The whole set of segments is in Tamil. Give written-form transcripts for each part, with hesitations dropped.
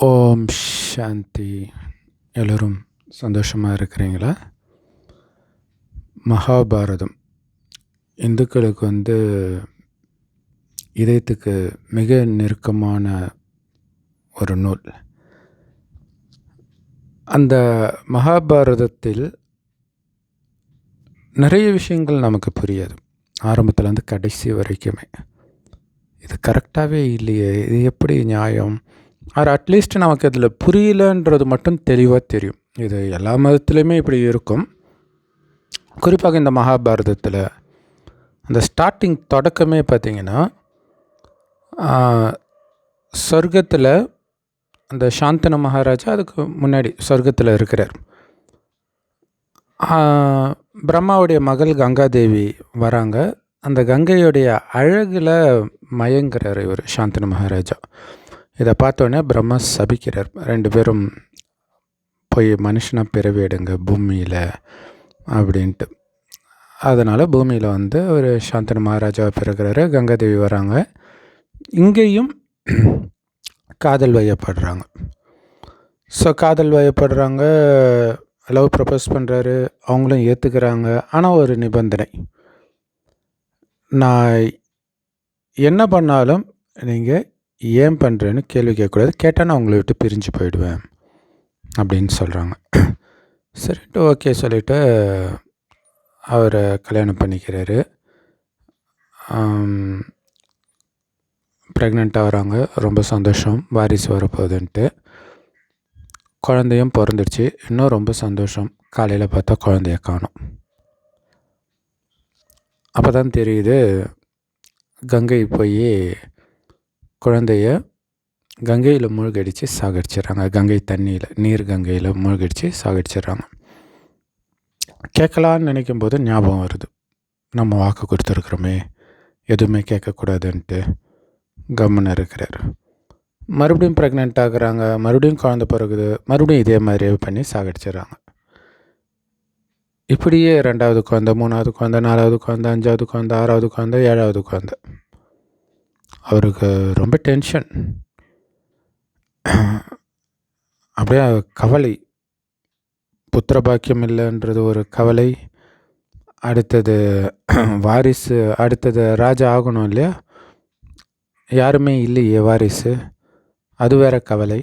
ஓம் சாந்தி. எல்லோரும் சந்தோஷமாக இருக்கிறீங்களா? மகாபாரதம் இந்துக்களுக்கு இதயத்துக்கு மிக நெருக்கமான ஒரு நூல். அந்த மகாபாரதத்தில் நிறைய விஷயங்கள் நமக்கு புரியாது, ஆரம்பத்துலேருந்து கடைசி வரைக்குமே. இது கரெக்டாகவே இல்லையே, இது எப்படி நியாயம்? அட்லீஸ்ட் நமக்கு அதில் புரியலன்றது மட்டும் தெளிவாக தெரியும். இது எல்லா மதத்துலேயுமே இப்படி இருக்கும். குறிப்பாக இந்த மகாபாரதத்தில் அந்த ஸ்டார்டிங் தொடக்கமே பார்த்திங்கன்னா, சொர்க்கத்தில் அந்த சாந்தனு மகாராஜா அதுக்கு முன்னாடி சொர்க்கத்தில் இருக்கிறார். பிரம்மாவுடைய மகள் கங்காதேவி வராங்க. அந்த கங்கையுடைய அழகில் மயங்குறார் இவர் சாந்தனு மகாராஜா. இதை பார்த்தோன்னே பிரம்மா சபிக்கிறார், 2 பேரும் போய் மனுஷனாக பிறவி எடுங்க பூமியில் அப்படின்ட்டு. அதனால் பூமியில் ஒரு சாந்தனு மகாராஜாவை பிறகுறாரு. கங்காதேவி வராங்க. இங்கேயும் காதல் வயப்படுறாங்க. காதல் வயப்படுறாங்க, லவ் ப்ரப்போஸ் பண்ணுறாரு, அவங்களும் ஏற்றுக்கிறாங்க. ஆனால் ஒரு நிபந்தனை, நான் என்ன பண்ணாலும் நீங்கள் ஏன் பண்ணுறேன்னு கேள்வி கேட்கக்கூடாது, கேட்டால் நான் உங்களை விட்டு பிரிஞ்சு போயிடுவேன் அப்படின்னு சொல்கிறாங்க. சரிட்டு ஓகே சொல்லிவிட்டு அவரை கல்யாணம் பண்ணிக்கிறாரு. ப்ரெக்னெண்ட்டாக வராங்க, ரொம்ப சந்தோஷம், வாரிசு வரப்போகுதுன்ட்டு. குழந்தையும் பிறந்துடுச்சு, இன்னும் ரொம்ப சந்தோஷம். காலையில் பார்த்தா குழந்தைய காணோம். அப்போ தான் தெரியுது, கங்கை போய் குழந்தைய கங்கையில் மூழ்கடித்து சாகடிச்சிட்றாங்க. கங்கை தண்ணியில், நீர் கங்கையில் மூழ்கடித்து சாகடிச்சிட்றாங்க. கேட்கலான்னு நினைக்கும் போது ஞாபகம் வருது, நம்ம வாக்கு கொடுத்துருக்குறோமே, எதுவுமே கேட்கக்கூடாதுன்ட்டு கம்முன்னு இருக்கிறார். மறுபடியும் ப்ரெக்னென்ட் ஆகுறாங்க, மறுபடியும் குழந்தை பிறகுது, மறுபடியும் இதே மாதிரியே பண்ணி சாகடிச்சிட்றாங்க. இப்படியே 2வது குழந்தை, 3வது குழந்தை, 4வது குழந்தை, 5வது குழந்தை, 6வது குழந்தை, 7வது குழந்தை. அவருக்கு ரொம்ப டென்ஷன், அப்படியே கவலை. புத்திர பாக்கியம் இல்லைன்றது ஒரு கவலை. அடுத்தது வாரிசு, அடுத்தது ராஜா ஆகணும் இல்லையா, யாருமே இல்லையே வாரிசு, அது வேற கவலை.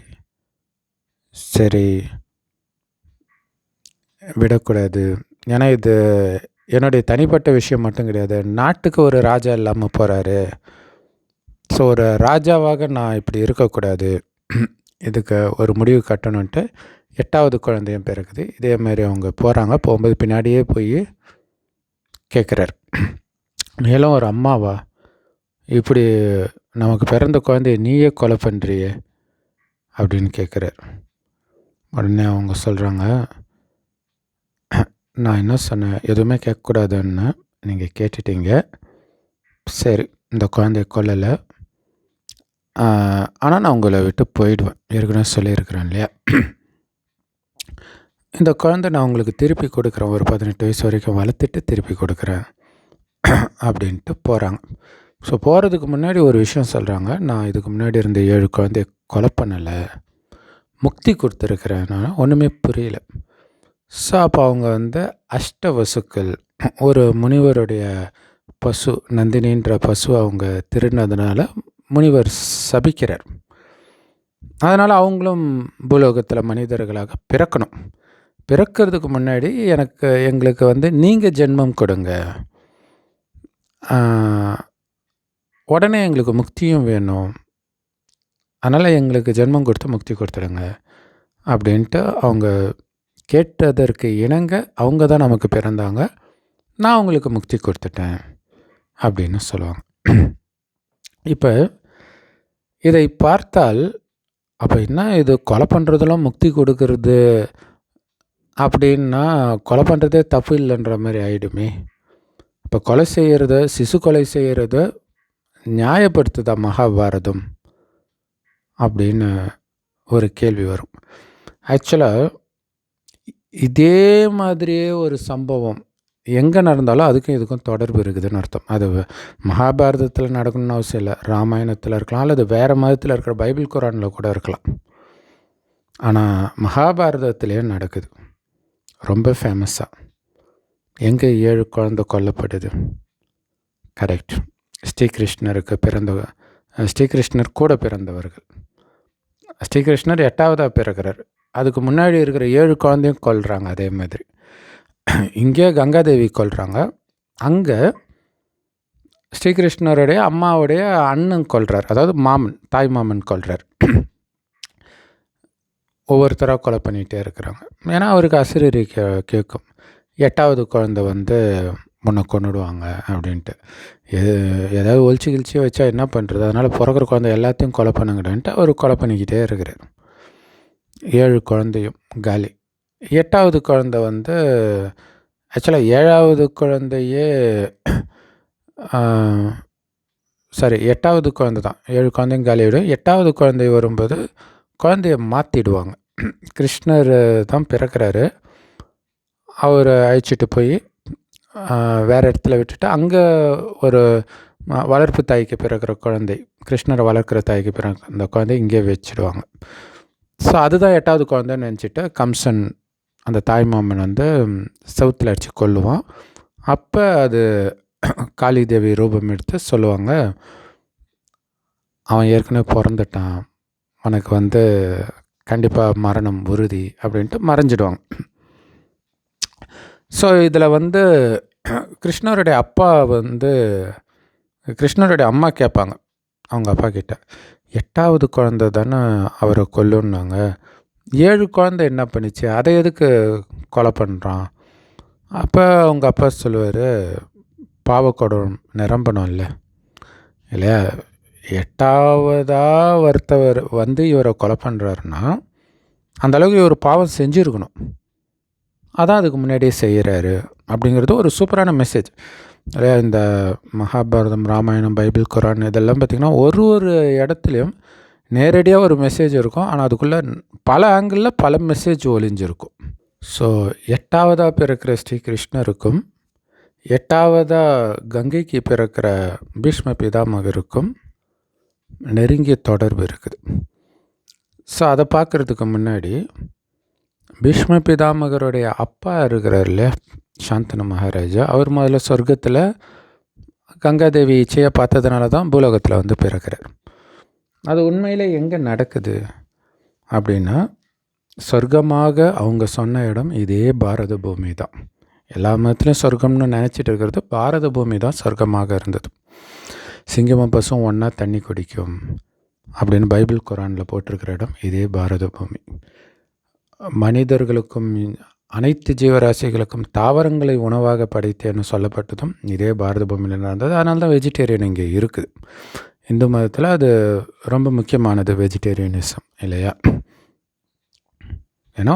சரி விடக்கூடாது, ஏன்னா இது என்னுடைய தனிப்பட்ட விஷயம் மட்டும் கிடையாது, நாட்டுக்கு ஒரு ராஜா இல்லாமல் போகிறாரு. ஸோ ஒரு ராஜாவாக நான் இப்படி இருக்கக்கூடாது, இதுக்கு ஒரு முடிவு கட்டணுன்ட்டு 8வது குழந்தையும் பிறகுது. இதே மாதிரி அவங்க போகிறாங்க. போகும்போது பின்னாடியே போய் கேட்குறார், மேலும் ஒரு அம்மாவா இப்படி நமக்கு பிறந்த குழந்தைய நீயே கொலை பண்ணுறியே அப்படின்னு கேட்குறார். உடனே அவங்க சொல்கிறாங்க, நான் என்ன சொன்னேன், எதுவுமே கேட்கக்கூடாதுன்னு நீங்கள் கேட்டுட்டீங்க. சரி, இந்த குழந்தைய கொல்லலை, ஆனால் நான் உங்களை விட்டு போயிடுவேன், ஏற்கனவே சொல்லியிருக்கிறேன் இல்லையா. இந்த குழந்தை நான் உங்களுக்கு திருப்பி கொடுக்குறேன், ஒரு 18 வயசு வரைக்கும் வளர்த்துட்டு திருப்பி கொடுக்குறேன் அப்படின்ட்டு போகிறாங்க. ஸோ போகிறதுக்கு முன்னாடி ஒரு விஷயம் சொல்கிறாங்க, நான் இதுக்கு முன்னாடி இருந்த 7 குழந்தைய கொலை பண்ணலை, முக்தி கொடுத்துருக்குறேன், நான் ஒன்றுமே புரியல. ஸோ அப்போ அவங்க அஷ்டவசுக்கள், ஒரு முனிவருடைய பசு நந்தினின்ற பசு அவங்க திருடினதுனால முனிவர் சபிக்கிறார். அதனால் அவங்களும் பூலோகத்தில் மனிதர்களாக பிறக்கணும். பிறக்கிறதுக்கு முன்னாடி எங்களுக்கு நீங்கள் ஜென்மம் கொடுங்க, உடனே எங்களுக்கு முக்தியும் வேணும், அதனால் எங்களுக்கு ஜென்மம் கொடுத்து முக்தி கொடுத்துடுங்க அப்படின்ட்டு அவங்க கேட்டதற்கு இணங்க அவங்க தான் நமக்கு பிறந்தாங்க, நான் அவங்களுக்கு முக்தி கொடுத்துட்டேன் அப்படின்னு சொல்லுவாங்க. இப்போ இதை பார்த்தால், அப்போ என்ன இது கொலை பண்ணுறதெல்லாம் முக்தி கொடுக்கறது அப்படின்னா, கொலை பண்ணுறதே தப்பு இல்லைன்ற மாதிரி ஆகிடுமே. இப்போ கொலை செய்கிறத, சிசு கொலை செய்கிறத நியாயப்படுத்துதா மகாபாரதம் அப்படின்னு ஒரு கேள்வி வரும். ஆக்சுவலாக இதே மாதிரியே ஒரு சம்பவம் எங்கே நடந்தாலும் அதுக்கும் இதுக்கும் தொடர்பு இருக்குதுன்னு அர்த்தம். அது மகாபாரதத்தில் நடக்கணும்னு அவசியம் இல்லை, ராமாயணத்தில் இருக்கலாம், அல்லது வேறு மதத்தில் இருக்கிற பைபிள் குரானில் கூட இருக்கலாம். ஆனால் மகாபாரதத்திலே நடக்குது ரொம்ப ஃபேமஸாக. எங்கே 7 குழந்தை கொல்லப்படுது? கரெக்ட், ஸ்ரீகிருஷ்ணர் கூட பிறந்தவர்கள். ஸ்ரீகிருஷ்ணர் 8ஆவதாக பிறக்கிறார். அதுக்கு முன்னாடி இருக்கிற 7 குழந்தையும் கொல்றாங்க. அதே மாதிரி இங்கே கங்காதேவி கொல்றாங்க. அங்கே ஸ்ரீகிருஷ்ணருடைய அம்மாவுடைய அண்ணன் கொல்றார், அதாவது தாய் மாமன் கொல்றார். ஒவ்வொருத்தராக கொலை பண்ணிகிட்டே இருக்கிறாங்க. ஏன்னா அவருக்கு அசிரீரி கேட்கும், 8ஆவது குழந்தை முன்னை கொண்டுடுவாங்க அப்படின்ட்டு. ஏதாவது ஒழிச்சு கிழிச்சி வச்சா என்ன பண்ணுறது, அதனால் பிறக்கிற குழந்தை எல்லாத்தையும் கொலை பண்ணுங்கடான்ட்டு அவர் கொலை பண்ணிக்கிட்டே இருக்கிறார். 7 குழந்தையும் காலி. 8ஆவது குழந்தை ஆக்சுவலாக 7ஆவது குழந்தையே 8ஆவது குழந்தை தான். 7 குழந்தையும் காலியிடும். 8ஆவது குழந்தை வரும்போது குழந்தைய மாற்றிடுவாங்க. கிருஷ்ணர் தான் பிறக்கிறாரு, அவர் அழைச்சிட்டு போய் வேறு இடத்துல விட்டுட்டு அங்கே ஒரு வளர்ப்பு தாய்க்கு பிறக்கிற குழந்தை, கிருஷ்ணரை வளர்க்குற தாய்க்கு பிறகு அந்த குழந்தை இங்கே வச்சுடுவாங்க. ஸோ அதுதான் 8ஆவது குழந்தைன்னு நினச்சிட்டு கம்சன் அந்த தாய்மாமன் செவுத்தில் அடித்து கொல்லுவான். அப்போ அது காளி தேவி ரூபம் எடுத்து சொல்லுவாங்க, அவன் ஏற்கனவே பிறந்துட்டான், உனக்கு கண்டிப்பாக மரணம் உறுதி அப்படின்ட்டு மறைஞ்சிடுவாங்க. ஸோ இதில் கிருஷ்ணருடைய அப்பா கிருஷ்ணருடைய அம்மா கேட்பாங்க அவங்க அப்பா கிட்ட, 8ஆவது குழந்தை தானே அவரை கொல்லுன்னாங்க, 7 குழந்தை என்ன பண்ணிச்சு, அதை எதுக்கு கொலை பண்ணுறான்? அப்போ அவங்க அப்பா சொல்லுவார், பாவக்குடம் நிரம்பணும் இல்லையா, 8ஆவதாக ஒருத்தவர் இவரை கொலை பண்ணுறாருன்னா அந்தளவுக்கு இவர் பாவம் செஞ்சுருக்கணும், அதான் அதுக்கு முன்னாடியே செய்கிறாரு அப்படிங்கிறது ஒரு சூப்பரான மெசேஜ் இல்லையா. இந்த மகாபாரதம், ராமாயணம், பைபிள், குரான் இதெல்லாம் பார்த்திங்கன்னா ஒரு இடத்துலையும் நேரடியாக ஒரு மெசேஜ் இருக்கும், ஆனால் அதுக்குள்ளே பல ஆங்கிளில் பல மெசேஜ் ஒளிஞ்சிருக்கும். ஸோ 8ஆவதாக பிறக்கிற ஸ்ரீகிருஷ்ணருக்கும் 8ஆவதாக கங்கைக்கு பிறக்கிற பீஷ்ம பிதாமகருக்கும் நெருங்கிய தொடர்பு இருக்குது. ஸோ அதை பார்க்குறதுக்கு முன்னாடி பீஷ்ம பிதாமகருடைய அப்பா இருக்கிறார் இல்லையா, சாந்தனு மகாராஜா, அவர் முதல்ல சொர்க்கத்தில் கங்காதேவி இச்சையை பார்த்ததுனால தான் பூலோகத்தில் பிறக்கிறார். அது உண்மையில் எங்கே நடக்குது அப்படின்னா, சொர்க்கமாக அவங்க சொன்ன இடம் இதே பாரத பூமி தான். எல்லா மதத்துலையும் சொர்க்கம்னு நினச்சிட்டு இருக்கிறது பாரத பூமி தான் சொர்க்கமாக இருந்தது. சிங்கமும் பசும் ஒன்றா தண்ணி குடிக்கும் அப்படின்னு பைபிள் குரானில் போட்டிருக்கிற இடம் இதே பாரத பூமி. மனிதர்களுக்கும் அனைத்து ஜீவராசிகளுக்கும் தாவரங்களை உணவாக படைத்தேன்னு சொல்லப்பட்டதும் இதே பாரத பூமியில் நடந்தது. அதனால தான் வெஜிடேரியன் இங்கே இருக்குது. இந்து மதத்தில் அது ரொம்ப முக்கியமானது, வெஜிடேரியனிசம் இல்லையா. ஏன்னா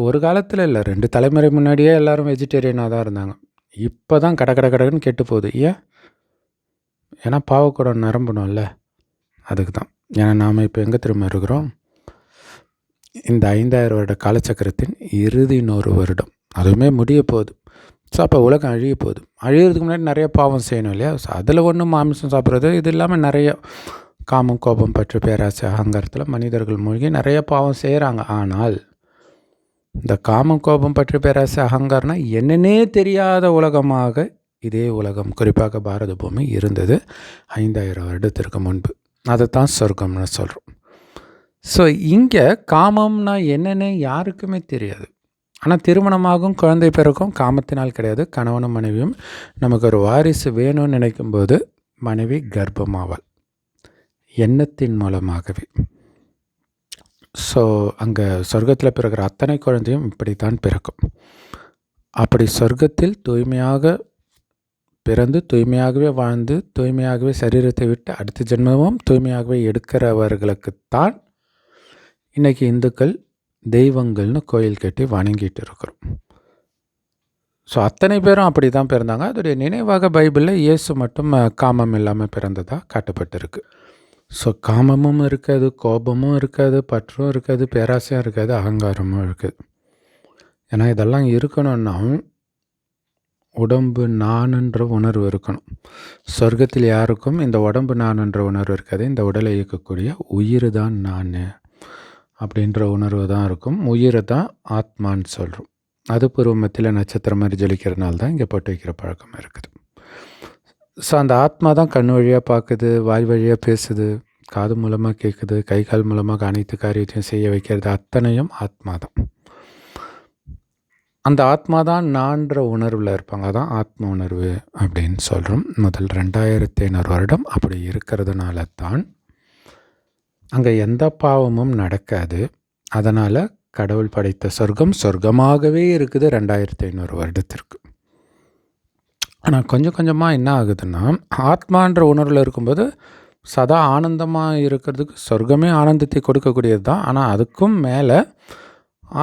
ஒரு காலத்தில் இல்லை, 2 தலைமுறை முன்னாடியே எல்லோரும் வெஜிடேரியனாக தான் இருந்தாங்க. இப்போ தான் கடன்னு கெட்டு போகுது. ஏன்னா பாவக்கூடம் நிரம்பணும்ல, அதுக்கு தான். ஏன்னா நாம் இப்போ எங்கே திரும்ப இருக்கிறோம், இந்த 5000 வருட காலச்சக்கரத்தின் இறுதி 100 வருடம், அதுவுமே முடிய போகுது. ஸோ அப்போ உலகம் அழிய போகுது. அழியிறதுக்கு முன்னாடி நிறைய பாவம் செய்யணும் இல்லையா. ஸோ அதில் ஒன்று மாமிசம் சாப்பிட்றது, இது இல்லாமல் நிறைய காமம், கோபம், பற்று, பேராசை, அகங்காரத்தில் மனிதர்கள் மூழ்கி நிறைய பாவம் செய்கிறாங்க. ஆனால் இந்த காமம், கோபம், பற்று, பேராசை, அகங்காரம்னா என்னன்னே தெரியாத உலகமாக இதே உலகம், குறிப்பாக பாரத பூமி இருந்தது 5000 வருடத்திற்கு முன்பு. அதை தான் சொர்க்கம்னு சொல்கிறோம். ஸோ இங்கே காமம்னா என்னென்னு யாருக்குமே தெரியாது. ஆனால் திருமணமாகும், குழந்தை பிறக்கும் காமத்தினால் கிடையாது. கணவனும் மனைவியும் நமக்கு ஒரு வாரிசு வேணும்னு நினைக்கும்போது மனைவி கர்ப்பமாவாள், எண்ணத்தின் மூலமாகவே. ஸோ அங்கே சொர்க்கத்தில் பிறக்கிற அத்தனை குழந்தையும் இப்படித்தான் பிறக்கும். அப்படி சொர்க்கத்தில் தூய்மையாக பிறந்து தூய்மையாகவே வாழ்ந்து தூய்மையாகவே சரீரத்தை விட்டு அடுத்த ஜென்மமும் தூய்மையாகவே எடுக்கிறவர்களுக்குத்தான் இன்றைக்கி இந்துக்கள் தெய்வங்கள்னு கோயில் கட்டி வணங்கிட்டு இருக்கிறோம். ஸோ அத்தனை பேரும் அப்படி தான் பிறந்தாங்க. அதோடைய நினைவாக பைபிளில் இயேசு மட்டும் காமம் இல்லாமல் பிறந்ததாக காட்டப்பட்டிருக்கு. ஸோ காமமும் இருக்காது, கோபமும் இருக்காது, பற்றும் இருக்காது, பேராசையும் இருக்காது, அகங்காரமும் இருக்காது. ஏன்னா இதெல்லாம் இருக்கணும்னா உடம்பு நானுன்ற உணர்வு இருக்கணும். சொர்க்கத்தில் யாருக்கும் இந்த உடம்பு நானுன்ற உணர்வு இருக்காது. இந்த உடலை இயக்கக்கூடிய உயிர் தான் நான் அப்படின்ற உணர்வு தான் இருக்கும். உயிரை தான் ஆத்மான்னு சொல்கிறோம். அது பூர்வமத்தில் நட்சத்திரம் மாதிரி ஜொலிக்கிறதுனால தான் இங்கே போட்டு வைக்கிற பழக்கம் இருக்குது. ஸோ அந்த ஆத்மா தான் கண் வழியாக பார்க்குது, வாய் வழியாக பேசுது, காது மூலமாக கேட்குது, கை கால் மூலமாக அனைத்து காரியத்தையும் செய்ய வைக்கிறது, அத்தனையும் ஆத்மா தான். அந்த ஆத்மா தான் நான்ற உணர்வில் இருப்பாங்க. அதான் ஆத்ம உணர்வு அப்படின்னு சொல்கிறோம். முதல் 2500 வருடம் அப்படி இருக்கிறதுனால தான் அங்கே எந்த பாவமும் நடக்காது. அதனால் கடவுள் படைத்த சொர்க்கம் சொர்க்கமாகவே இருக்குது 2500 வருடத்திற்கு. ஆனால் கொஞ்சம் கொஞ்சமாக என்ன ஆகுதுன்னா, ஆத்மான்ற உணர்வில் இருக்கும்போது சதா ஆனந்தமாக இருக்கிறதுக்கு சொர்க்கமே ஆனந்தத்தை கொடுக்கக்கூடியது தான். ஆனால் அதுக்கும் மேலே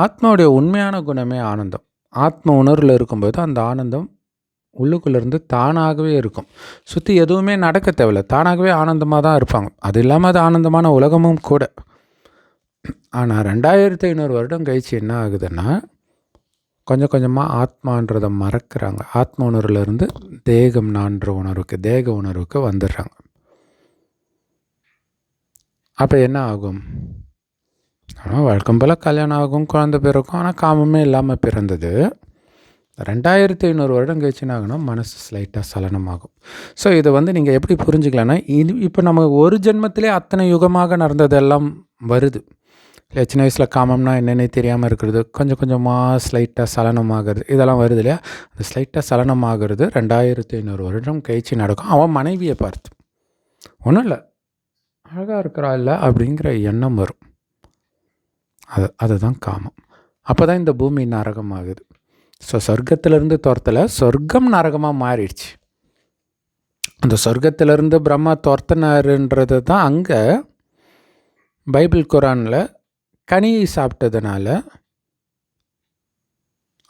ஆத்மாவுடைய உண்மையான குணமே ஆனந்தம். ஆத்ம உணர்வில் இருக்கும்போது அந்த ஆனந்தம் உள்ளுக்குள்ளேருந்து தானாகவே இருக்கும். சுற்றி எதுவுமே நடக்க தேவையில்லை, தானாகவே ஆனந்தமாக தான் இருப்பாங்க. அது இல்லாமல் அது ஆனந்தமான உலகமும் கூட. ஆனால் 2500 வருடம் கழிச்சு என்ன ஆகுதுன்னா, கொஞ்சம் கொஞ்சமாக ஆத்மான்றதை மறக்கிறாங்க. ஆத்ம உணர்வுலேருந்து தேகம் நான்ற உணர்வுக்கு, தேக உணர்வுக்கு வந்துடுறாங்க. அப்போ என்ன ஆகும்? ஆனால் வழக்கம் போல் கல்யாணம் ஆகும், குழந்தை பிறக்கும். ஆனால் காமமே இல்லாமல் பிறந்தது. 2500 வருடம் கழிச்சுன்னு ஆகுனா மனசு ஸ்லைட்டாக சலனமாகும். ஸோ இதை நீங்கள் எப்படி புரிஞ்சுக்கலான்னா, இப்போ நம்ம ஒரு ஜென்மத்திலே அத்தனை யுகமாக நடந்ததெல்லாம் வருது. இல்லை, சின்ன வயசில் காமம்னா என்னென்னே தெரியாமல் இருக்கிறது, கொஞ்சம் கொஞ்சமாக ஸ்லைட்டாக சலனமாகிறது, இதெல்லாம் வருது இல்லையா? அந்த ஸ்லைட்டாக சலனமாகிறது 2500 வருடம் கழிச்சு நடக்கும். அவன் மனைவியை பார்த்து ஒன்றும் இல்லை, அழகாக இருக்கிறா இல்லை அப்படிங்கிற எண்ணம் வரும். அதுதான் காமம். அப்போ தான் இந்த பூமி நரகமாகுது. ஸோ சொர்க்கத்திலேருந்து துரத்தலை, சொர்க்கம் நரகமாக மாறிடுச்சு. அந்த சொர்க்கத்திலேருந்து பிரம்மா துரத்தினாருன்றது தான் அங்கே பைபிள் குரானில் கனியை சாப்பிட்டதுனால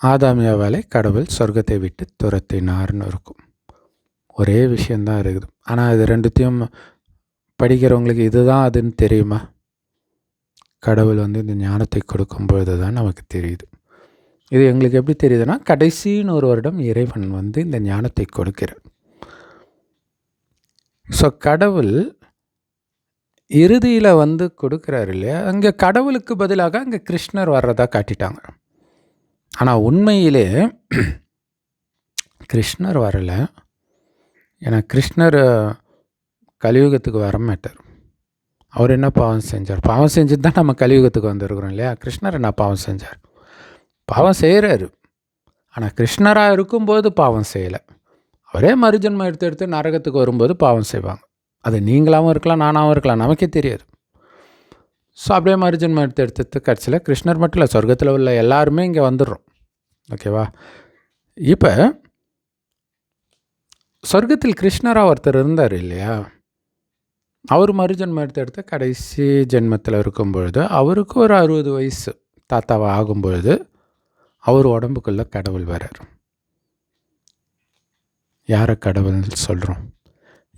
ஆதாமியாவாலே கடவுள் சொர்க்கத்தை விட்டு துரத்தினார்னு இருக்கும். ஒரே விஷயந்தான் இருக்குது. ஆனால் இது ரெண்டுத்தையும் படிக்கிறவங்களுக்கு இதுதான் அதுன்னு தெரியுமா? கடவுள் இந்த ஞானத்தை கொடுக்கும்பொழுது தான் நமக்கு தெரியுது. இது எங்களுக்கு எப்படி தெரியுதுன்னா, கடைசின்னு ஒரு வருடம் இறைவன் இந்த ஞானத்தை கொடுக்கிறார். ஸோ கடவுள் இறுதியில் கொடுக்குறாரு இல்லையா? அங்கே கடவுளுக்கு பதிலாக அங்கே கிருஷ்ணர் வர்றதா காட்டிட்டாங்க. ஆனால் உண்மையிலே கிருஷ்ணர் வரலை. ஏன்னா கிருஷ்ணர் கலியுகத்துக்கு வரமாட்டார். அவர் என்ன பாவம் செஞ்சார்? பாவம் செஞ்சுட்டு தான் நம்ம கலியுகத்துக்கு வந்திருக்கிறோம் இல்லையா? கிருஷ்ணர் என்ன பாவம் செஞ்சார்? பாவம் செய்கிறாரு. ஆனால் கிருஷ்ணராக இருக்கும்போது பாவம் செய்யலை. அவரே மறுஜன்மம் எடுத்து நரகத்துக்கு வரும்போது பாவம் செய்வாங்க. அது நீங்களாகவும் இருக்கலாம், நானாகவும் இருக்கலாம், நமக்கே தெரியாது. ஸோ அப்படியே மறுஜன்மம் எடுத்து கடைசியில் கிருஷ்ணர் மட்டும் இல்லை, சொர்க்கத்தில் உள்ள எல்லாருமே இங்கே வந்துடுறோம். ஓகேவா? இப்போ சொர்க்கத்தில் கிருஷ்ணராக ஒருத்தர் இருந்தார் இல்லையா? அவர் மறுஜன்மம் எடுத்து கடைசி ஜென்மத்தில் இருக்கும் பொழுது அவருக்கு ஒரு 60 வயசு தாத்தாவாக ஆகும்பொழுது அவர் உடம்புக்குள்ளே கடவுள் வரார். யாரை கடவுள் சொல்கிறோம்?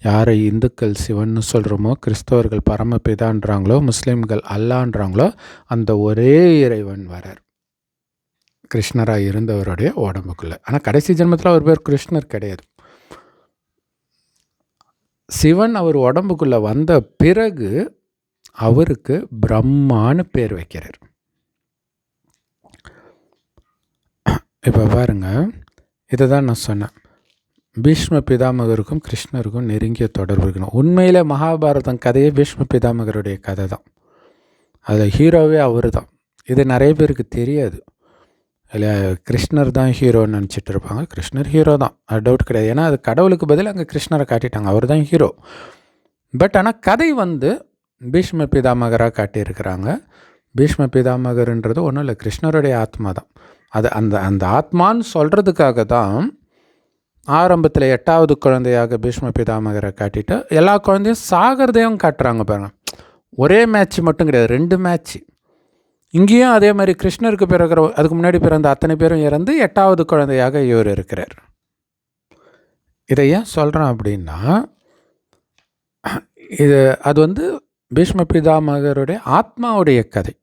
யாரை இந்துக்கள் சிவன்னு சொல்கிறோமோ, கிறிஸ்தவர்கள் பரமபிதான்றாங்களோ, முஸ்லீம்கள் அல்லான்றாங்களோ, அந்த ஒரே இறைவன் வரார் கிருஷ்ணராக இருந்தவருடைய உடம்புக்குள்ளே. ஆனால் கடைசி ஜென்மத்தில் அவர் பேர் கிருஷ்ணர் கிடையாது. சிவன் அவர் உடம்புக்குள்ளே வந்த பிறகு அவருக்கு பிரம்மான்னு பேர் வைக்கிறார். இப்போ பாருங்க, இதை தான் நான் சொன்னேன். பீஷ்ம பிதாமகருக்கும் கிருஷ்ணருக்கும் நெருங்கிய தொடர்பு இருக்கணும். உண்மையில் மகாபாரதம் கதையே பீஷ்ம பிதாமகருடைய கதை தான். அதில் ஹீரோவே அவர் தான். இது நிறைய பேருக்கு தெரியாது இல்லை. கிருஷ்ணர் தான் ஹீரோன்னு நினச்சிட்டு இருப்பாங்க. கிருஷ்ணர் ஹீரோ தான், அது டவுட் கிடையாது. ஏன்னா அது கடவுளுக்கு பதில் அங்கே கிருஷ்ணரை காட்டிட்டாங்க, அவர் தான் ஹீரோ. பட் ஆனால் கதை பீஷ்ம பிதாமகராக காட்டியிருக்கிறாங்க. பீஷ்ம பிதாமகர்ன்றது ஒன்றும் இல்லை, கிருஷ்ணருடைய ஆத்மா தான். அது அந்த அந்த ஆத்மான்னு சொல்கிறதுக்காக தான் ஆரம்பத்தில் 8வது குழந்தையாக பீஷ்ம பிதாமகரை காட்டிட்டு எல்லா குழந்தையும் சாகிறதையும் காட்டுறாங்க பாருங்கள். ஒரே மேட்ச் மட்டும் கிடையாது, 2 மேட்ச்சு. இங்கேயும் அதே மாதிரி கிருஷ்ணருக்கு பிறகு அதுக்கு முன்னாடி பிறந்த அத்தனை பேரும் இறந்து 8வது குழந்தையாக இவர் இருக்கிறார். இதை ஏன் சொல்கிறேன் அப்படின்னா, அது பீஷ்ம பிதாமகருடைய ஆத்மாவுடைய கதை,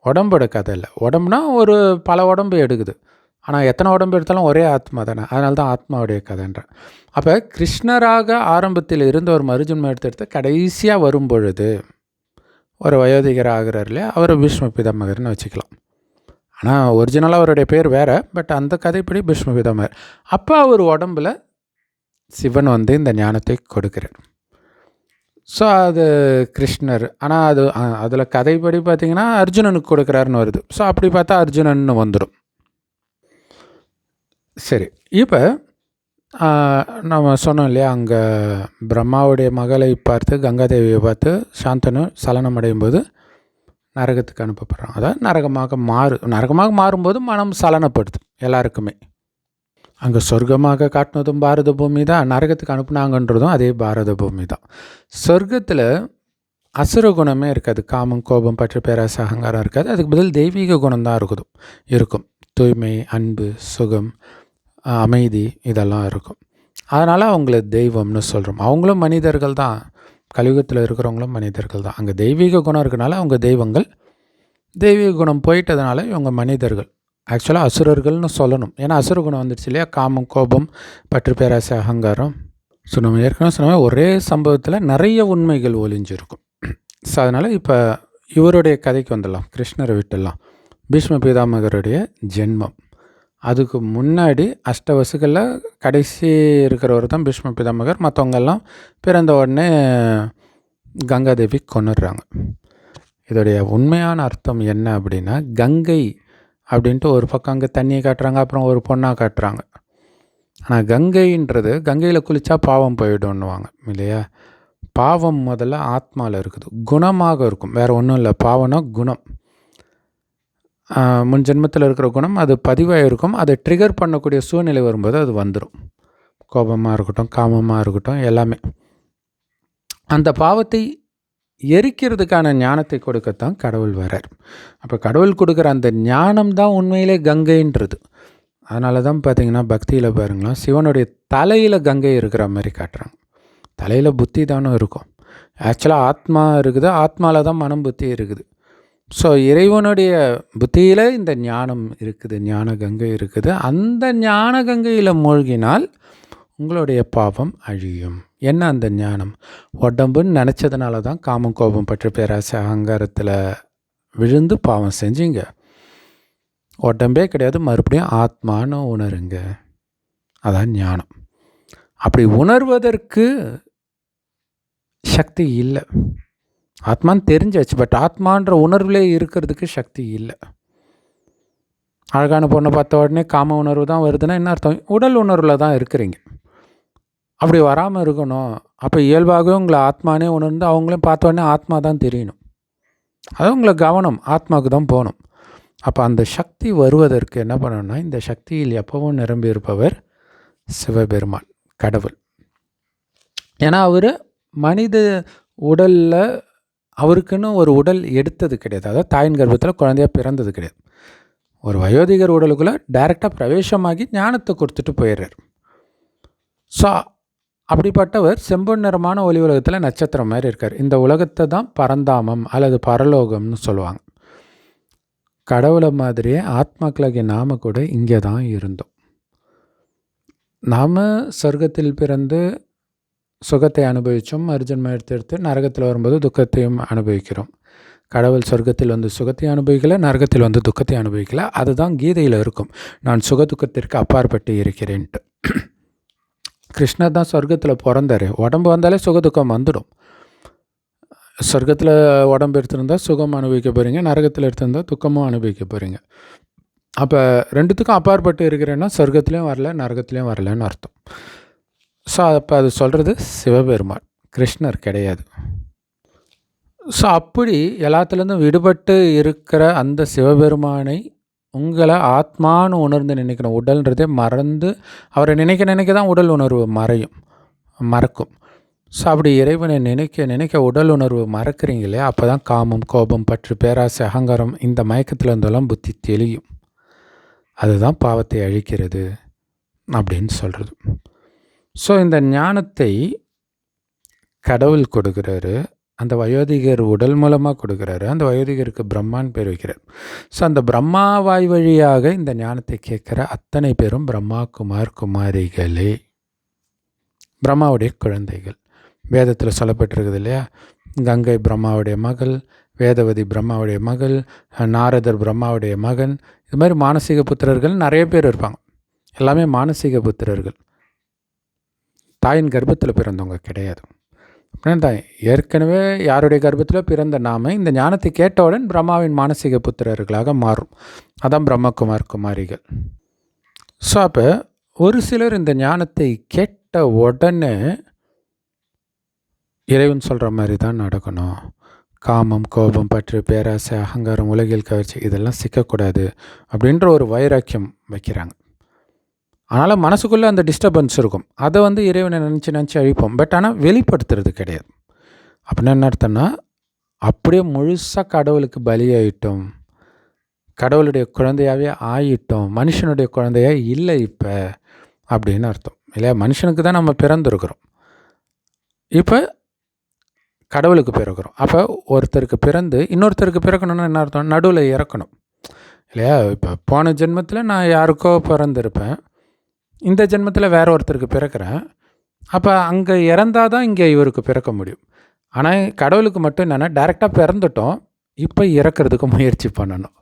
உடம்போட கதை இல்லை. உடம்புனா ஒரு பல உடம்பு எடுக்குது, ஆனால் எத்தனை உடம்பு எடுத்தாலும் ஒரே ஆத்மா தானே, அதனால தான் ஆத்மாவுடைய கதைன்றேன். அப்போ கிருஷ்ணராக ஆரம்பத்தில் இருந்த ஒரு மறுஜன்மம் எடுத்து கடைசியாக வரும்பொழுது ஒரு வயோதிகர் ஆகிறார் இல்லையா, அவரை பீஷ்ம பிதாமகர்னு வச்சுக்கலாம். ஆனால் ஒரிஜினலாக அவருடைய பேர் வேறு, பட் அந்த கதைப்படி பீஷ்ம பிதாமகர். அப்போ அவர் உடம்பில் சிவன் இந்த ஞானத்தை கொடுக்கிறார். ஸோ அது கிருஷ்ணர். ஆனால் அதில் கதைப்படி பார்த்திங்கன்னா அர்ஜுனனுக்கு கொடுக்குறாருன்னு வருது. ஸோ அப்படி பார்த்தா அர்ஜுனன்னு வந்துடும். சரி, இப்போ நம்ம சொன்னோம் இல்லையா, அங்கே பிரம்மாவுடைய மகளை பார்த்து கங்காதேவியை பார்த்து சாந்தனு சலனம் அடையும் போது நரகத்துக்கு அனுப்பப்படுறான். அதாவது நரகமாக மாறும்போது மனம் சலனப்படுது எல்லாருக்குமே. அங்கே சொர்க்கமாக காட்டினதும் பாரத பூமி தான், நரகத்துக்கு அனுப்புனாங்கன்றதும் அதே பாரத பூமி தான். சொர்க்கத்தில் அசுர குணமே இருக்காது. காமம், கோபம், பற்று, பேராசை, அகங்காரம் இருக்காது. அதுக்கு பதில் தெய்வீக குணம்தான் இருக்கும். தூய்மை, அன்பு, சுகம், அமைதி இதெல்லாம் இருக்கும். அதனால் அவங்கள தெய்வம்னு சொல்கிறோம். அவங்களும் மனிதர்கள் தான், கலியுகத்தில் இருக்கிறவங்களும் மனிதர்கள் தான். அங்கே தெய்வீக குணம் இருக்கனால அவங்க தெய்வங்கள், தெய்வீக குணம் போயிட்டதுனால இவங்க மனிதர்கள். ஆக்சுவலாக அசுரர்கள்னு சொல்லணும். ஏன்னா அசுர குணம் வந்துடுச்சு இல்லையா, காமம், கோபம், பற்று, பேராசை, அகங்காரம். ஸோ நம்ம ஏற்கனவே சொன்ன ஒரே சம்பவத்தில் நிறைய உண்மைகள் ஒளிஞ்சிருக்கும். ஸோ அதனால் இப்போ இவருடைய கதைக்கு வந்துடலாம். கிருஷ்ணரை விட்டுடலாம். பீஷ்ம பிதாமகருடைய ஜென்மம். அதுக்கு முன்னாடி அஷ்டவசுகளில் கடைசி இருக்கிறவர் தான் பீஷ்ம பிதாமகர். மற்றவங்கெல்லாம் பிறந்த உடனே கங்காதேவி கொன்னுடுறாங்க. இதோடைய உண்மையான அர்த்தம் என்ன அப்படின்னா, கங்கை அப்படின்ட்டு ஒரு பக்கம் அங்கே தண்ணியை காட்டுறாங்க, அப்புறம் ஒரு பொண்ணாக காட்டுறாங்க. ஆனால் கங்கைன்றது, கங்கையில் குளித்தா பாவம் போயிடும்னுவாங்க இல்லையா. பாவம் முதல்ல ஆத்மாவில் இருக்குது, குணமாக இருக்கும், வேறு ஒன்றும் இல்லை. பாவம்னா குணம், முன் ஜென்மத்தில் இருக்கிற குணம். அது பதிவாக இருக்கும். அதை ட்ரிகர் பண்ணக்கூடிய சூழ்நிலை வரும்போது அது வந்துடும். கோபமாக இருக்கட்டும், காமமாக இருக்கட்டும், எல்லாமே. அந்த பாவத்தை எரிக்கிறதுக்கான ஞானத்தை கொடுக்கத்தான் கடவுள் வரார். அப்போ கடவுள் கொடுக்குற அந்த ஞானம் தான் உண்மையிலே கங்கைன்றது. அதனால தான் பார்த்திங்கன்னா பக்தியில் பாருங்களேன், சிவனுடைய தலையில் கங்கை இருக்கிற மாதிரி காட்டுறாங்க. தலையில் புத்தி தானே இருக்கும். ஆக்சுவலாக ஆத்மா இருக்குது, ஆத்மாவில் தான் மனம், புத்தி இருக்குது. ஸோ இறைவனுடைய புத்தியில் இந்த ஞானம் இருக்குது, ஞான கங்கை இருக்குது. அந்த ஞான கங்கையில் மூழ்கினால் உங்களுடைய பாவம் அழியும். என்ன அந்த ஞானம்? உடம்புன்னு நினச்சதுனால தான் காமம், கோபம், பற்று, பேராசை, அகங்காரத்தில் விழுந்து பாவம் செஞ்சீங்க. உடம்பே கிடையாது, மறுபடியும் ஆத்மான்னு உணருங்க. அதான் ஞானம். அப்படி உணர்வதற்கு சக்தி இல்லை. ஆத்மான்னு தெரிஞ்சாச்சு, பட் ஆத்மான்ற உணர்விலே இருக்கிறதுக்கு சக்தி இல்லை. அழகான பொண்ணை பார்த்த உடனே காம உணர்வு தான் வருதுன்னா என்ன அர்த்தம்? உடல் உணர்வில் தான் இருக்கிறீங்க. அப்படி வராமல் இருக்கணும். அப்போ இயல்பாகவே உங்களை ஆத்மானே உணர்ந்து அவங்களையும் பார்த்த உடனே ஆத்மா தான் தெரியணும். அது உங்களை கவனம் ஆத்மாவுக்கு தான் போகணும். அப்போ அந்த சக்தி வருவதற்கு என்ன பண்ணணும்னா, இந்த சக்தியில் எப்பவும் நிரம்பி இருப்பவர் சிவபெருமான், கடவுள். ஏன்னா அவர் மனித உடலில் அவருக்குன்னு ஒரு உடல் எடுத்தது கிடையாது. அதாவது தாயின் கர்ப்பத்தில் குழந்தையாக பிறந்தது கிடையாது. ஒரு வயோதிகர் உடலுக்குள்ளே டைரெக்டாக பிரவேசமாகி ஞானத்தை கொடுத்துட்டு போயிடுறார். ஸோ அப்படிப்பட்டவர் செம்பொன் நிறமான ஒளி உலகத்தில் நட்சத்திரம் மாதிரி இருக்கார். இந்த உலகத்தை தான் பரந்தாமம் அல்லது பரலோகம்னு சொல்லுவாங்க. கடவுளை மாதிரியே ஆத்மாக்களாகிய நாம கூட இங்கே தான் இருந்தோம். நாம் சொர்க்கத்தில் பிறந்து சுகத்தை அனுபவித்தோம், மறுஜன்மம் எடுத்து நரகத்தில் வரும்போது துக்கத்தையும் அனுபவிக்கிறோம். கடவுள் சொர்க்கத்தில் வந்து சுகத்தை அனுபவிக்கலை, நரகத்தில் வந்து துக்கத்தை அனுபவிக்கலை. அதுதான் கீதையில் இருக்கும், நான் சுக துக்கத்திற்கு அப்பாற்பட்டு இருக்கிறேன்ட்டு. கிருஷ்ணர் தான் சொர்க்கத்தில் பிறந்தார். உடம்பு வந்தாலே சுக துக்கம் வந்துடும். சொர்க்கத்தில் உடம்பு எடுத்திருந்தால் சுகம் அனுபவிக்க போகிறீங்க, நரகத்தில் எடுத்திருந்தால் துக்கமும் அனுபவிக்க போகிறீங்க. அப்போ ரெண்டுத்துக்கும் அப்பாற்பட்டு இருக்கிறேன்னா சொர்க்கத்துலேயும் வரல, நரகத்துலேயும் வரலன்னு அர்த்தம். ஸோ அப்போ அது சொல்கிறது சிவபெருமான், கிருஷ்ணர் கிடையாது. ஸோ அப்படி எல்லாத்துலேருந்தும் விடுபட்டு இருக்கிற அந்த சிவபெருமானை உங்களை ஆத்மானு உணர்ந்து நினைக்கணும். உடல்ன்றதே மறந்து அவரை நினைக்க தான் உடல் உணர்வு மறக்கும். ஸோ அப்படி இறைவனை நினைக்க உடல் உணர்வு மறக்கிறீங்களே, அப்போ தான் காமம், கோபம், பற்று, பேராசை, அகங்காரம் இந்த மயக்கத்தில் இருந்தெல்லாம் புத்தி தெளியும். அதுதான் பாவத்தை அழிக்கிறது அப்படின்னு சொல்கிறது. ஸோ இந்த ஞானத்தை கடவுள் கொடுக்குறாரு. அந்த வயோதிகர் உடல் மூலமாக கொடுக்குறாரு. அந்த வயோதிகருக்கு பிரம்மான்னு பேர் வைக்கிறார். ஸோ அந்த பிரம்மா வாய் வழியாக இந்த ஞானத்தை கேட்குற அத்தனை பேரும் பிரம்மா குமாரிகளே, பிரம்மாவுடைய குழந்தைகள். வேதத்தில் சொல்லப்பட்டிருக்குது இல்லையா, கங்கை பிரம்மாவுடைய மகள், வேதவதி பிரம்மாவுடைய மகள், நாரதர் பிரம்மாவுடைய மகன், இது மாதிரி மானசீக புத்திரர்கள் நிறைய பேர் இருப்பாங்க. எல்லாமே மானசீக புத்திரர்கள், தாயின் கர்ப்பத்தில் பிறந்தவங்க கிடையாது. அப்படின்னா ஏற்கனவே யாருடைய கர்ப்பத்தில் பிறந்த நாம இந்த ஞானத்தை கேட்டவுடன் பிரம்மாவின் மானசீக புத்திரர்களாக மாறும். அதான் பிரம்மகுமார் குமாரிகள். ஸோ அப்போ ஒரு சிலர் இந்த ஞானத்தை கேட்ட உடனே இறைவன் சொல்கிற மாதிரி தான் நடக்கணும், காமம், கோபம், பற்று, பேராசை, அகங்காரம், உலகில் கவர்ச்சி இதெல்லாம் சிக்கக்கூடாது அப்படின்ற ஒரு வைராக்கியம் வைக்கிறாங்க. அதனால் மனசுக்குள்ளே அந்த டிஸ்டர்பன்ஸ் இருக்கும். அதை இறைவனை நினச்சி அழிப்போம். பட் ஆனால் வெளிப்படுத்துறது கிடையாது. அப்படின்னா என்ன அர்த்தம்னா, அப்படியே முழுசாக கடவுளுக்கு பலியாயிட்டோம், கடவுளுடைய குழந்தையாகவே ஆயிட்டோம், மனுஷனுடைய குழந்தையாக இல்லை இப்போ அப்படின்னு அர்த்தம் இல்லையா? மனுஷனுக்கு தான் நம்ம பிறந்திருக்கிறோம், இப்போ கடவுளுக்கு பிறக்கிறோம். அப்போ ஒருத்தருக்கு பிறந்து இன்னொருத்தருக்கு பிறக்கணும்னா என்ன அர்த்தம்? நடுவில் இறக்கணும் இல்லையா? இப்போ போன ஜென்மத்தில் நான் யாருக்கோ பிறந்திருப்பேன், இந்த ஜென்மத்தில் வேற ஒருத்தருக்கு பிறக்கிறேன். அப்போ அங்கே இறந்தால் தான் இங்கே இவருக்கு பிறக்க முடியும். ஆனால் கடவுளுக்கு மட்டும் என்னென்னா டைரெக்டாக பிறந்துட்டோம், இப்போ இறக்கிறதுக்கு முயற்சி பண்ணணும்.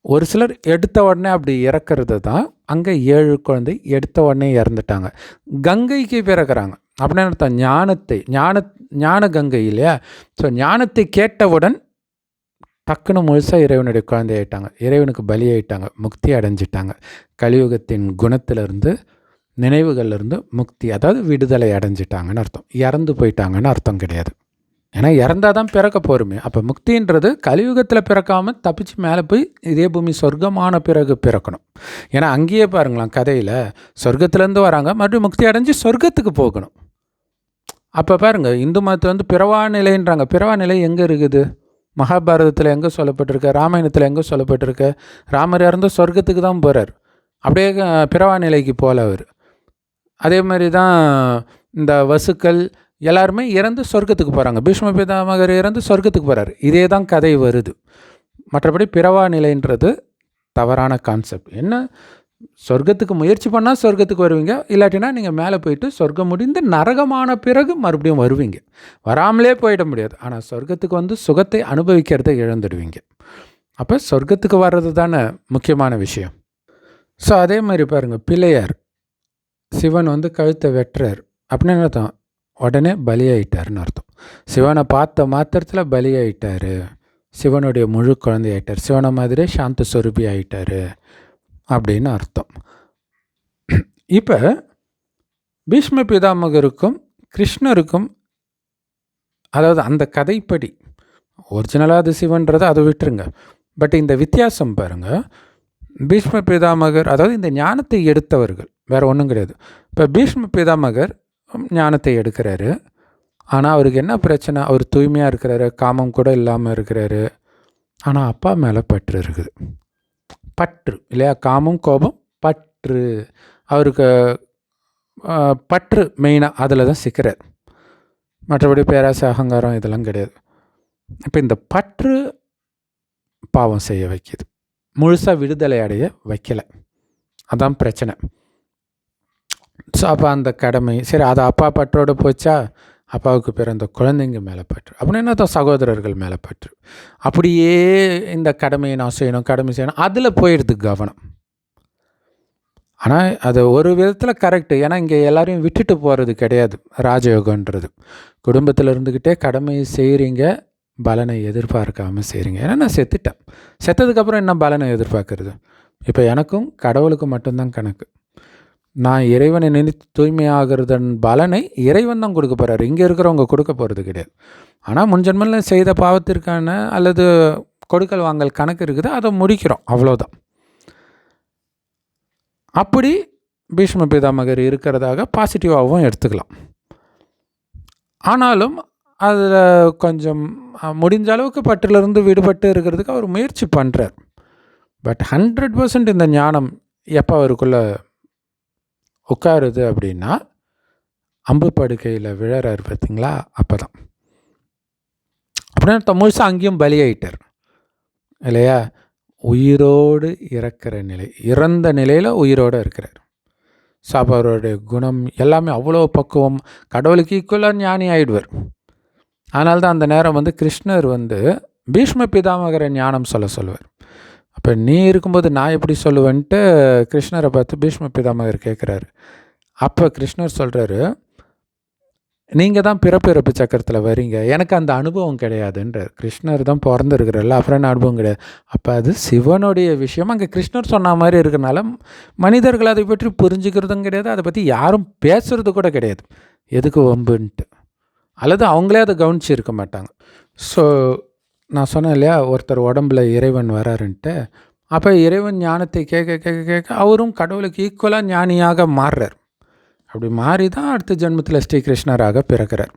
ஒரு சிலர் எடுத்த உடனே அப்படி இறக்கிறது தான். அங்கே 7 குழந்தை எடுத்த உடனே இறந்துட்டாங்க. கங்கைக்கு பிறக்கிறாங்க அப்படின்னு அர்த்தம். ஞான கங்கை இல்லையா? ஸோ ஞானத்தை கேட்டவுடன் டக்குன்னு முழுசாக இறைவனுடைய குழந்தையாயிட்டாங்க, இறைவனுக்கு பலியாயிட்டாங்க, முக்தி அடைஞ்சிட்டாங்க. கலியுகத்தின் குணத்திலிருந்து, நினைவுகள்லேருந்து முக்தி, அதாவது விடுதலை அடைஞ்சிட்டாங்கன்னு அர்த்தம். இறந்து போயிட்டாங்கன்னு அர்த்தம் கிடையாது. ஏன்னா இறந்தால் தான் பிறக்க போருமே. அப்போ முக்தின்றது கலியுகத்தில் பிறக்காமல் தப்பிச்சு மேலே போய் இதே பூமி சொர்க்கமான பிறகு பிறக்கணும். ஏன்னா அங்கேயே பாருங்களாம் கதையில், சொர்க்கத்துலேருந்து வராங்க, மறுபடியும் முக்தி அடைஞ்சு சொர்க்கத்துக்கு போகணும். அப்போ பாருங்கள், இந்து மதத்தை பிறவா நிலைன்றாங்க. பிறவா நிலை எங்கே இருக்குது? மகாபாரதத்தில் எங்கே சொல்லப்பட்டிருக்க? ராமாயணத்தில் எங்கே சொல்லப்பட்டிருக்க? ராமர் இறந்து சொர்க்கத்துக்கு தான் போகிறார், அப்படியே பிறவா நிலைக்கு போகல அவர். அதே மாதிரி தான் இந்த வசுக்கள் எல்லாருமே இறந்து சொர்க்கத்துக்கு போகிறாங்க. பீஷ்ம பிதாமகர் இறந்து சொர்க்கத்துக்கு போகிறார். இதே தான் கதை வருது. மற்றபடி பிறவா நிலைன்றது தவறான கான்செப்ட். என்ன, சொர்க்கத்துக்கு முயற்சி பண்ணால் சொர்க்கத்துக்கு வருவீங்க, இல்லாட்டினா நீங்கள் மேலே போயிட்டு சொர்க்கம் முடிந்து நரகமான பிறகு மறுபடியும் வருவீங்க. வராமலே போயிட முடியாது. ஆனால் சொர்க்கத்துக்கு சுகத்தை இழந்துடுவீங்க. அப்போ சொர்க்கத்துக்கு வர்றது தானே முக்கியமான விஷயம். ஸோ அதே மாதிரி பாருங்கள், பிள்ளையார் சிவன் கழுத்தை வெட்டுறார் அப்படின்னு அர்த்தம், உடனே பலியாயிட்டார்னு அர்த்தம். சிவனை பார்த்த மாத்திரத்தில் பலியாயிட்டார், சிவனுடைய முழு குழந்தையாயிட்டார், சிவனை மாதிரியே சாந்த சொரூபி ஆயிட்டார் அப்படின்னு அர்த்தம். இப்போ பீஷ்ம பிதாமகருக்கும் கிருஷ்ணருக்கும், அதாவது அந்த கதைப்படி, ஒரிஜினலாக அது சிவன்றதை அதை விட்டுருங்க, பட் இந்த வித்தியாசம் பாருங்கள். பீஷ்ம பிதாமகர் அதாவது இந்த ஞானத்தை எடுத்தவர்கள், வேறு ஒன்றும் கிடையாது. இப்போ பீஷ்ம பிதாமகர் ஞானத்தை எடுக்கிறாரு, ஆனால் அவருக்கு என்ன பிரச்சனை? அவர் தூய்மையாக இருக்கிறாரு, காமம் கூட இல்லாமல் இருக்கிறாரு, ஆனால் அப்பா மேலே பற்று இருக்குது. பற்று இல்லையா? காமம், கோபம், பற்று. அவருக்கு பற்று மெயினாக அதில் தான் சிக்கிறார். மற்றபடி பேராசை, அகங்காரம் இதெல்லாம் கிடையாது. இப்போ இந்த பற்று பாவம் செய்ய வைக்கிது, முழுசாக விடுதலை அடைய வைக்கலை. அதான் பிரச்சனை. ஸோ அப்போ அந்த கடமை சரி, அது அப்பா பற்றோடு போச்சா, அப்பாவுக்கு பிறந்த குழந்தைங்க மேலே பற்று, அப்படின்னு தான் சகோதரர்கள் மேலே பற்று. அப்படியே இந்த கடமையை நான் செய்யணும், கடமை செய்யணும், அதில் போயிடுது கவனம். ஆனால் அது ஒரு விதத்தில் கரெக்டு. ஏன்னா இங்கே எல்லாரையும் விட்டுட்டு போகிறது கிடையாது ராஜயோகன்றது. குடும்பத்தில் இருந்துக்கிட்டே கடமையை செய்கிறீங்க, பலனை எதிர்பார்க்காமல் செய்கிறீங்க. ஏன்னா நான் செத்துட்டேன், செத்ததுக்கப்புறம் என்ன பலனை எதிர்பார்க்கறது? இப்போ எனக்கும் கடவுளுக்கு மட்டும்தான் கணக்கு. நான் இறைவனை நினைத்து தூய்மையாகிறதன் பலனை இறைவன் தான் கொடுக்க போகிறார், இங்கே இருக்கிறவங்க கொடுக்க போகிறது கிடையாது. ஆனால் முன்ஜென்மத்தில் செய்த பாவத்திற்கான அல்லது கொடுக்கல் வாங்கல் கணக்கு இருக்குது, அதை முடிக்கிறோம், அவ்வளோதான். அப்படி பீஷ்ம பிதாமகர் இருக்கிறதாக பாசிட்டிவாகவும் எடுத்துக்கலாம். ஆனாலும் அதில் கொஞ்சம் முடிஞ்ச அளவுக்கு பற்றிலிருந்து விடுபட்டு இருக்கிறதுக்கு அவர் முயற்சி பண்ணுறார். பட் 100% இந்த ஞானம் எப்போ அவருக்குள்ளே உட்காருது அப்படின்னா, அம்பு படுக்கையில் விழறாரு பார்த்தீங்களா, அப்போ தான். அப்படின்னா முழுசாக அங்கேயும் பலியாயிட்டார் இல்லையா? உயிரோடு இறக்கிற நிலை, இறந்த நிலையில் உயிரோடு இருக்கிறார். ஸோ அப்போ அவருடைய குணம் எல்லாமே அவ்வளோ பக்குவம், கடவுளுக்கு ஈக்குவலாக ஞானி ஆகிடுவார். அதனால தான் அந்த நேரம் கிருஷ்ணர் பீஷ்ம பிதாமகரை ஞானம் சொல்லுவார். அப்போ நீ இருக்கும்போது நான் எப்படி சொல்லுவேன்ட்டு கிருஷ்ணரை பார்த்து பீஷ்ம பிதாமகர் கேட்குறாரு. அப்போ கிருஷ்ணர் சொல்கிறாரு, நீங்கள் தான் பிறப்பு சக்கரத்தில் வரீங்க, எனக்கு அந்த அனுபவம் கிடையாதுன்றார். கிருஷ்ணர் தான் பிறந்திருக்கிறல்ல, அப்புறம் என்ன அனுபவம் கிடையாது. அப்போ அது சிவனுடைய விஷயம். அங்கே கிருஷ்ணர் சொன்ன மாதிரி இருக்கிறனால மனிதர்கள் அதை பற்றி புரிஞ்சுக்கிறதும் கிடையாது, அதை பற்றி யாரும் பேசுகிறது கூட கிடையாது, எதுக்கு வம்புன்ட்டு, அல்லது அவங்களே அதை கவனிச்சிருக்க மாட்டாங்க. ஸோ நான் சொன்னேன் இல்லையா, ஒருத்தர் உடம்புல இறைவன் வராருன்ட்டு. அப்போ இறைவன் ஞானத்தை கேட்க கேட்க கேட்க அவரும் கடவுளுக்கு ஈக்குவலாக ஞானியாக மாறுறார். அப்படி மாறி தான் அடுத்த ஜென்மத்தில் ஸ்ரீகிருஷ்ணராக பிறக்கிறார்.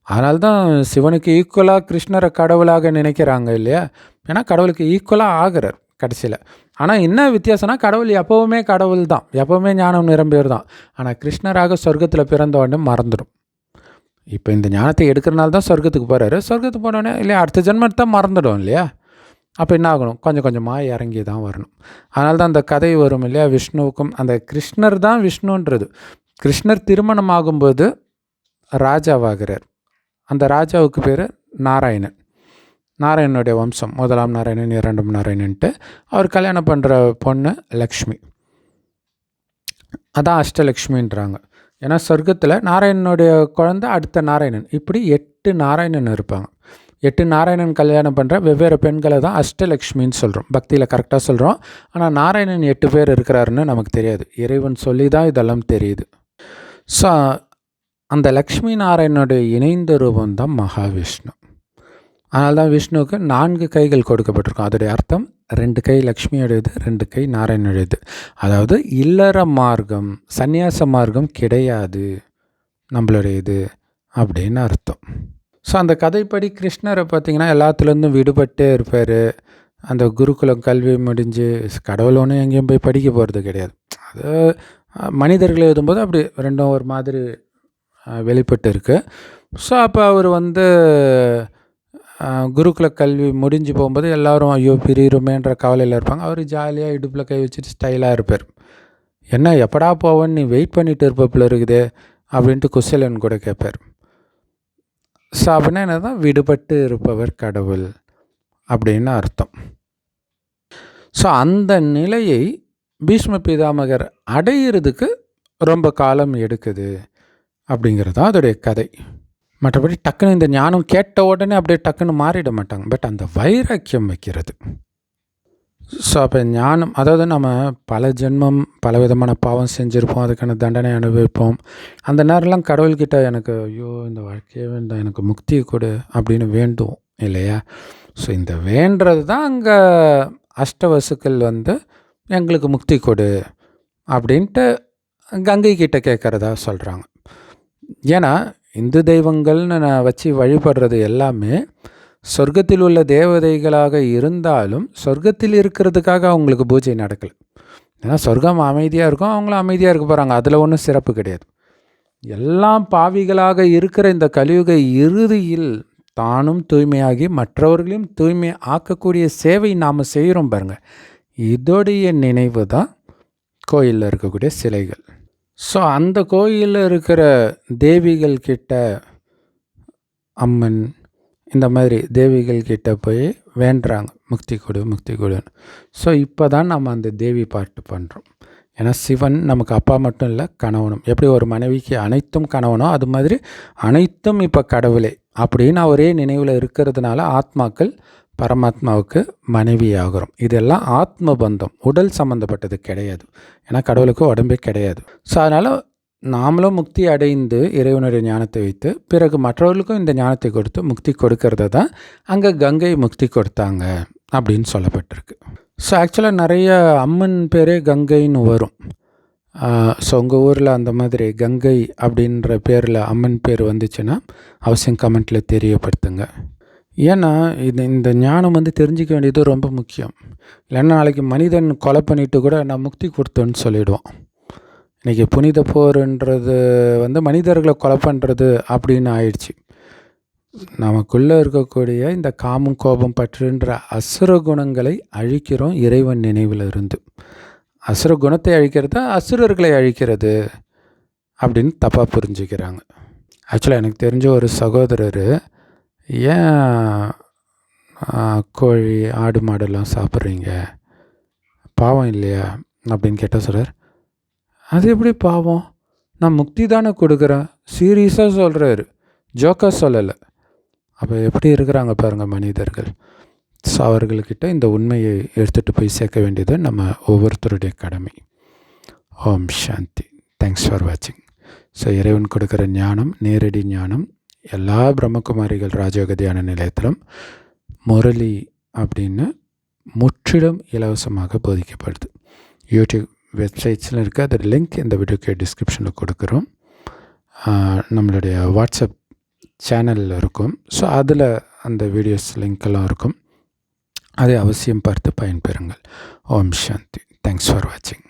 அதனால தான் சிவனுக்கு ஈக்குவலாக கிருஷ்ணரை கடவுளாக நினைக்கிறாங்க இல்லையா, ஏன்னா கடவுளுக்கு ஈக்குவலாக ஆகிறார் கடைசியில். ஆனால் என்ன வித்தியாசம்னா, கடவுள் எப்போவுமே கடவுள் தான், எப்போவுமே ஞானம் நிரம்பியவர் தான். ஆனால் கிருஷ்ணராக சொர்க்கத்தில் பிறந்த உடனே மறந்துடும். இப்போ இந்த ஞானத்தை எடுக்கிறனால தான் சொர்க்கத்துக்கு போகிறாரு. சொர்க்கத்துக்கு போனோடனே இல்லையா அடுத்த ஜென்மத்தை மறந்துடும் இல்லையா. அப்போ என்ன ஆகணும், கொஞ்சம் கொஞ்சமாக இறங்கி தான் வரணும். அதனால தான் அந்த கதை வரும் இல்லையா, விஷ்ணுவுக்கும் அந்த கிருஷ்ணர் தான் விஷ்ணுன்றது. கிருஷ்ணர் திருமணம் ஆகும்போது ராஜாவாகிறார். அந்த ராஜாவுக்கு பேர் நாராயணன். நாராயணனுடைய வம்சம், முதலாம் நாராயணன், இரண்டாம் நாராயணன்ட்டு. அவர் கல்யாணம் பண்ணுற பொண்ணு லக்ஷ்மி, அதான் அஷ்டலக்ஷ்மின்றாங்க. ஏன்னா சொர்க்கத்தில் நாராயணனுடைய குழந்தை அடுத்த நாராயணன், இப்படி 8 நாராயணன் இருப்பாங்க. 8 நாராயணன் கல்யாணம் பண்ணுற வெவ்வேறு பெண்களை தான் அஷ்டலக்ஷ்மின்னு சொல்கிறோம், பக்தியில் கரெக்டாக சொல்கிறோம். ஆனால் நாராயணன் 8 பேர் இருக்கிறாருன்னு நமக்கு தெரியாது, இறைவன் சொல்லி தான் இதெல்லாம் தெரியுது. ஸோ அந்த லக்ஷ்மி நாராயணனுடைய இணைந்த ரூபம் தான் மகாவிஷ்ணு. அதனால தான் விஷ்ணுவுக்கு 4 கைகள் கொடுக்கப்பட்டிருக்கும். அதோடைய அர்த்தம் 2 கை லக்ஷ்மியுடையது, 2 கை நாராயணனுடையது. அதாவது இல்லற மார்க்கம், சந்நியாச மார்க்கம் கிடையாது நம்மளுடையது அப்படின்னு அர்த்தம். ஸோ அந்த கதைப்படி கிருஷ்ணரை பார்த்திங்கன்னா எல்லாத்துலேருந்தும் விடுபட்டே இருப்பார். அந்த குருகுலம் கல்வி முடிஞ்சு கடவுள் ஒன்றும் எங்கேயும் போய் படிக்க போகிறது கிடையாது. அது மனிதர்கள் எழுதும்போது அப்படி ரெண்டும் ஒரு மாதிரி வெளிப்பட்டு இருக்குது. ஸோ அப்போ அவர் குருகுல கல்வி முடிஞ்சு போகும்போது எல்லோரும் ஐயோ பிரியுமேன்ற கவலையில் இருப்பாங்க. அவர் ஜாலியாக இடுப்பில் கை வச்சுட்டு ஸ்டைலாக இருப்பார். என்ன எப்படா போவேன்னு நீ வெயிட் பண்ணிட்டு இருப்பப்பில் இருக்குதே அப்படின்ட்டு குசலன் கூட கேட்பார். ஸோ அப்படின்னா என்ன தான், விடுபட்டு இருப்பவர் கடவுள் அப்படின்னு அர்த்தம். ஸோ அந்த நிலையை பீஷ்ம பிதாமகர் அடையிறதுக்கு ரொம்ப காலம் எடுக்குது அப்படிங்கிறது தான் அதோடைய கதை. மற்றபடி டக்குன்னு இந்த ஞானம் கேட்ட உடனே அப்படியே டக்குன்னு மாறிட மாட்டாங்க. பட் அந்த வைராக்கியம் வைக்கிறது. ஸோ அப்போ ஞானம், அதாவது நம்ம பல ஜென்மம் பல விதமான பாவம் செஞ்சுருப்போம், அதுக்கான தண்டனை அனுபவிப்போம். அந்த நேரம்லாம் கடவுள்கிட்ட எனக்கு ஐயோ இந்த வாழ்க்கையே வேண்டாம், எனக்கு முக்தி கொடு அப்படின்னு வேண்டும் இல்லையா. ஸோ இந்த வேண்டது தான் அங்கே அஷ்டவசுக்கள் எங்களுக்கு முக்தி கொடு அப்படின்ட்டு கங்கை கிட்ட கேட்குறதா சொல்கிறாங்க. ஏன்னா இந்து தெய்வங்கள்னு நான் வச்சு வழிபடுறது எல்லாமே சொர்க்கத்தில் உள்ள தேவதைகளாக இருந்தாலும் சொர்க்கத்தில் இருக்கிறதுக்காக அவங்களுக்கு பூஜை நடக்கலை. ஏன்னா சொர்க்கம் அமைதியாக இருக்கும், அவங்களும் அமைதியாக இருக்க போகிறாங்க, அதில் ஒன்றும் சிறப்பு கிடையாது. எல்லாம் பாவிகளாக இருக்கிற இந்த கலியுக இறுதியில் தானும் தூய்மையாகி மற்றவர்களையும் தூய்மை ஆக்கக்கூடிய சேவை நாம் செய்கிறோம் பாருங்கள். இதோடைய நினைவு தான் கோயிலில் இருக்கக்கூடிய சிலைகள். ஸோ அந்த கோயிலில் இருக்கிற தேவிகள் கிட்ட, அம்மன் இந்த மாதிரி தேவிகள் கிட்ட போய் வேண்டுறாங்க முக்தி கொடு முக்தி கொடுன்னு. ஸோ இப்போ தான் நம்ம அந்த தேவி பாட்டு பண்ணுறோம். ஏன்னா சிவன் நமக்கு அப்பா மட்டும் இல்லை, கணவனும். எப்படி ஒரு மனைவிக்கு அனைத்தும் கணவனோ அது மாதிரி அனைத்தும் இப்போ கடவுளே அப்படின்னு ஒரே நினைவில் இருக்கிறதுனால ஆத்மாக்கள் பரமாத்மாவுக்கு மனைவி ஆகிறோம். இதெல்லாம் ஆத்ம பந்தம், உடல் சம்மந்தப்பட்டது கிடையாது. ஏன்னா கடவுளுக்கு உடம்பே கிடையாது. ஸோ அதனால் நாமளும் முக்தி அடைந்து இறைவனுடைய ஞானத்தை வைத்து பிறகு மற்றவர்களுக்கும் இந்த ஞானத்தை கொடுத்து முக்தி கொடுக்கறத தான் அங்கே கங்கை முக்தி கொடுத்தாங்க அப்படின்னு சொல்லப்பட்டிருக்கு. ஸோ ஆக்சுவலாக நிறைய அம்மன் பேரே கங்கைன்னு வரும். ஸோ உங்கள் ஊரில் அந்த மாதிரி கங்கை அப்படின்ற பேரில் அம்மன் பேர் வந்துச்சுன்னா அவசியம் கமெண்ட்டில் தெரியப்படுத்துங்க. ஏன்னா இந்த ஞானம் தெரிஞ்சிக்க வேண்டியது ரொம்ப முக்கியம். இல்லைன்னா நாளைக்கு மனிதன் கொலை பண்ணிவிட்டு கூட நான் முக்தி கொடுத்தேன்னு சொல்லிவிடுவான். இன்றைக்கி புனித போர்ன்றது மனிதர்களை கொலை பண்ணுறது அப்படின்னு ஆயிடுச்சு. நமக்குள்ளே இருக்கக்கூடிய இந்த காமம் கோபம் பற்றுன்ற அசுர குணங்களை அழிக்கிறோம் இறைவன் நினைவில் இருந்து. அசுர குணத்தை அழிக்கிறது அசுரர்களை அழிக்கிறது அப்படின்னு தப்பாக புரிஞ்சுக்கிறாங்க. ஆக்சுவலாக எனக்கு தெரிஞ்ச ஒரு சகோதரர் ஏன் கோழி ஆடு மாடெல்லாம் சாப்பிட்றீங்க, பாவம் இல்லையா அப்படின்னு கேட்டால் சொல்கிறார், அது எப்படி பாவம், நான் முக்தி தானே கொடுக்குறேன். சீரியஸாக சொல்கிறாரு, ஜோக்காக சொல்லலை. அப்போ எப்படி இருக்கிறாங்க பாருங்கள் மனிதர்கள். ஸோ அவர்கள்கிட்ட இந்த உண்மையை எடுத்துகிட்டு போய் சேர்க்க வேண்டியது நம்ம ஒவ்வொருத்தருடைய கடமை. ஓம் சாந்தி. தேங்க்ஸ் ஃபார் வாட்சிங். ஸோ இறைவன் கொடுக்குற ஞானம், நேரடி ஞானம் எல்லா பிரம்மகுமாரிகள் ராஜயோக தியான நிலையத்திலும் முரளி அப்படின்னு முற்றிலும் இலவசமாக போதிக்கப்படுது. யூடியூப் வெப்சைட்ஸில் இருக்குது. அதோட லிங்க் இந்த வீடியோக்கு டிஸ்கிரிப்ஷனில் கொடுக்குறோம். நம்மளுடைய வாட்ஸ்அப் சேனலில் இருக்கும். ஸோ அதில் அந்த வீடியோஸ் லிங்க்கெல்லாம் இருக்கும். அதை அவசியம் பார்த்து பயன்பெறுங்கள். ஓம் சாந்தி. தேங்க்ஸ் ஃபார் வாட்சிங்.